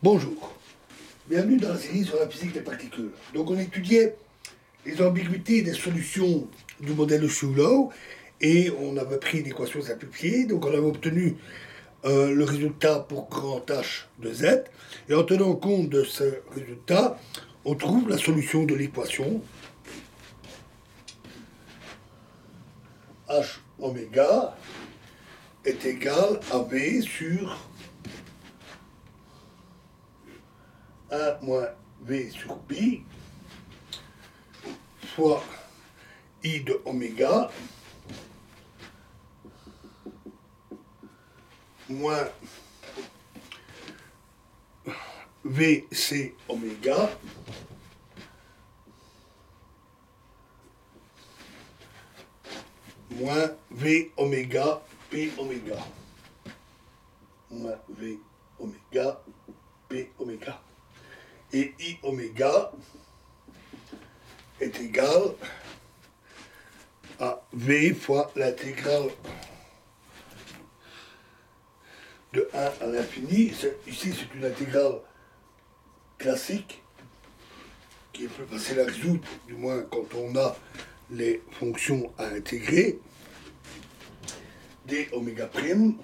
Bonjour, bienvenue dans la série sur la physique des particules. Donc on étudiait les ambiguïtés des solutions du modèle de Shewlow et on avait pris une équation simplifiée, donc on avait obtenu le résultat pour grand H de Z, et en tenant compte de ce résultat, on trouve la solution de l'équation H oméga est égal à V sur 1 moins V sur pi fois I de oméga moins VC oméga moins V oméga P oméga moins V oméga P oméga. Et I oméga est égal à V fois l'intégrale de 1 à l'infini. Ici, c'est une intégrale classique qui est plus facile à résoudre, du moins quand on a les fonctions à intégrer. D oméga prime,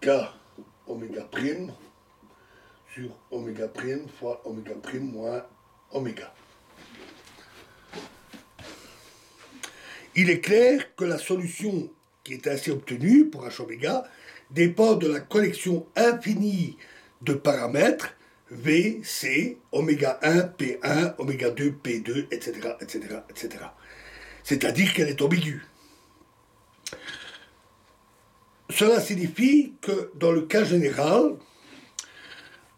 K oméga prime sur oméga prime fois oméga prime moins oméga. Il est clair que la solution qui est ainsi obtenue pour H oméga dépend de la collection infinie de paramètres V, C, oméga 1, P1, oméga 2, P2, etc., etc., etc. C'est-à-dire qu'elle est ambiguë. Cela signifie que dans le cas général,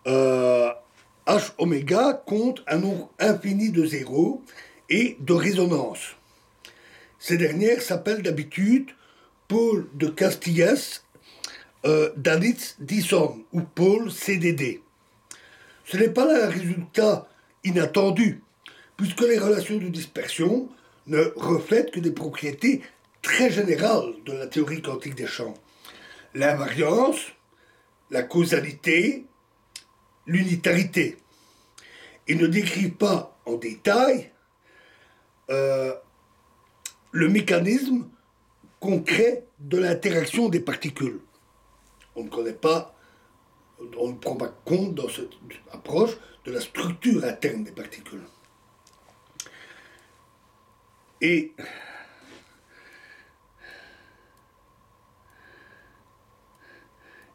H oméga compte un nombre infini de zéros et de résonances. Ces dernières s'appellent d'habitude pôle de Castillas d'Alitz-Dyson ou pôle CDD. Ce n'est pas là un résultat inattendu, puisque les relations de dispersion ne reflètent que des propriétés très générales de la théorie quantique des champs. L'invariance, la causalité, l'unitarité. Ils ne décrivent pas en détail le mécanisme concret de l'interaction des particules. On ne connaît pas, on ne prend pas compte dans cette approche de la structure interne des particules. Et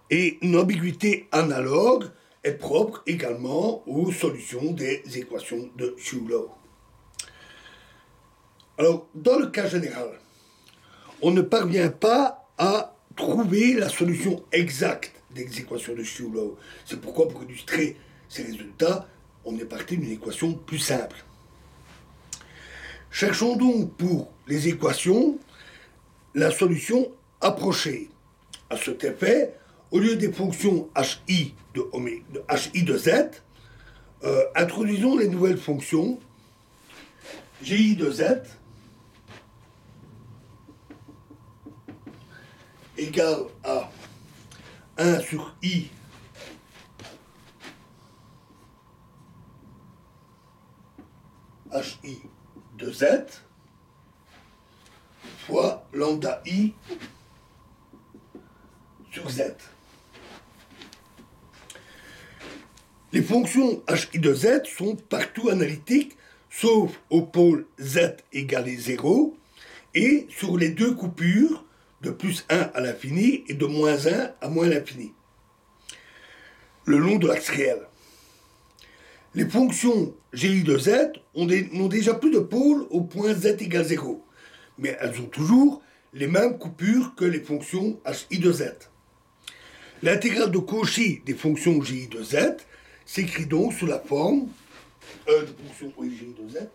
une ambiguïté analogue est propre également aux solutions des équations de Shewlow. Alors, dans le cas général, on ne parvient pas à trouver la solution exacte des équations de Shewlow. C'est pourquoi, pour illustrer ces résultats, on est parti d'une équation plus simple. Cherchons donc pour les équations la solution approchée. À cet effet, au lieu des fonctions hi de z, introduisons les nouvelles fonctions gi de z égale à 1 sur i hi de z fois lambda i sur z. Les fonctions hi de z sont partout analytiques, sauf au pôle z égale 0, et sur les deux coupures de plus 1 à l'infini et de moins 1 à moins l'infini, le long de l'axe réel. Les fonctions gi de z n'ont déjà plus de pôle au point z égale 0, mais elles ont toujours les mêmes coupures que les fonctions hi de z. L'intégrale de Cauchy des fonctions gi de z s'écrit donc sous la forme de fonction gi de z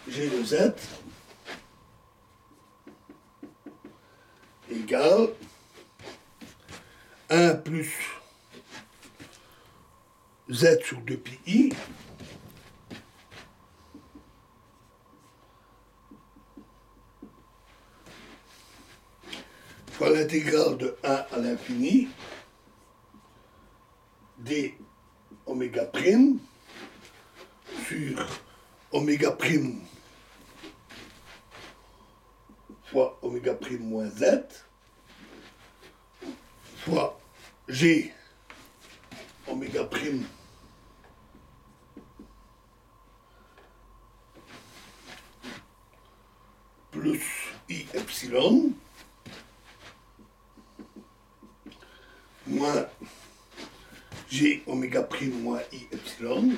g de z égale 1 plus z sur 2 pi i fois l'intégrale de 1 à l'infini d oméga prime sur oméga prime fois oméga prime moins z fois g oméga prime plus i epsilon moins g oméga prime moins i epsilon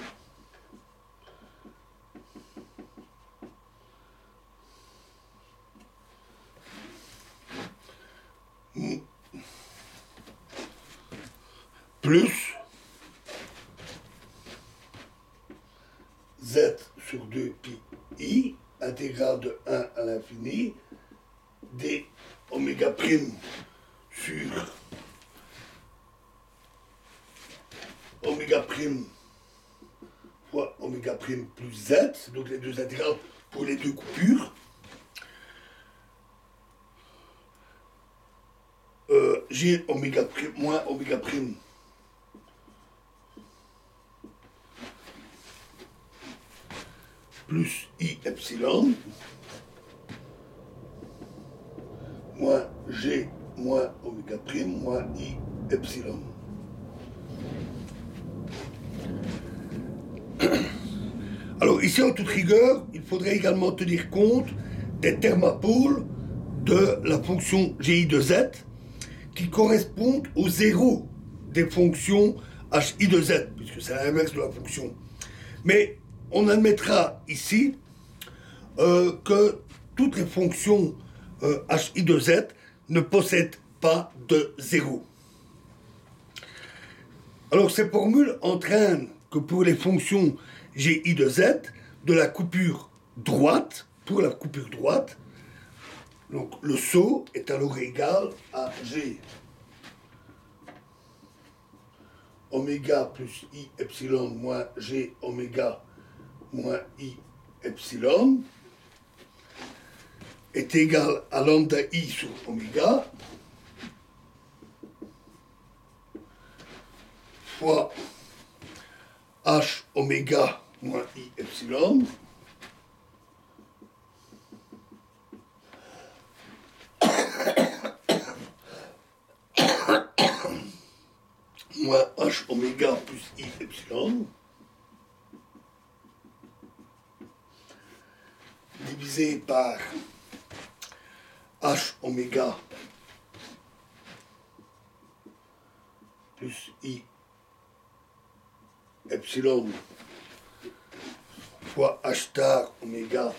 plus z sur 2 pi i, intégrale de 1 à l'infini, d oméga prime sur oméga prime fois oméga prime plus z, donc les deux intégrales pour les deux coupures. G oméga prime moins oméga prime plus i epsilon moins g moins oméga prime moins i epsilon. Alors ici, en toute rigueur, il faudrait également tenir compte des thermapoles de la fonction gi de z qui correspondent aux zéros des fonctions hi de z, puisque c'est l'inverse de la fonction. Mais on admettra ici que toutes les fonctions hi de z ne possèdent pas de zéro. Alors ces formules entraînent que pour les fonctions gi de z, de la coupure droite, pour la coupure droite, donc le saut est alors égal à g oméga plus i epsilon moins g oméga moins i epsilon est égal à lambda i sur oméga fois h oméga moins i epsilon moins h oméga plus i epsilon divisé par h oméga plus i epsilon fois h star oméga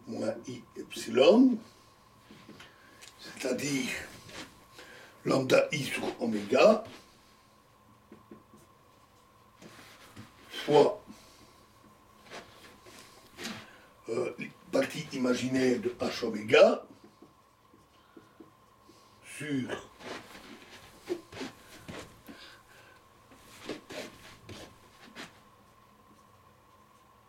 moins i epsilon, c'est-à-dire lambda i sur oméga fois partie imaginaire de h oméga sur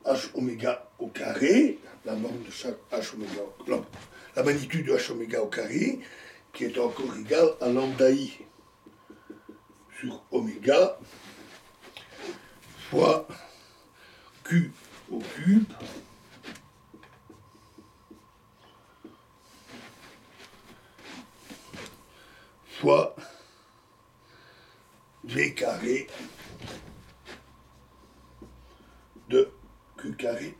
h oméga au carré, la norme de chaque h oméga, la magnitude de h oméga au carré, qui est encore égale à lambda i sur oméga fois q au cube fois v carré de q carré.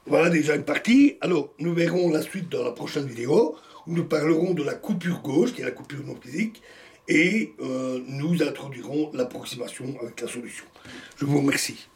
Voilà déjà une partie. Alors, nous verrons la suite dans la prochaine vidéo, où nous parlerons de la coupure gauche, qui est la coupure non physique, et nous introduirons l'approximation avec la solution. Je vous remercie.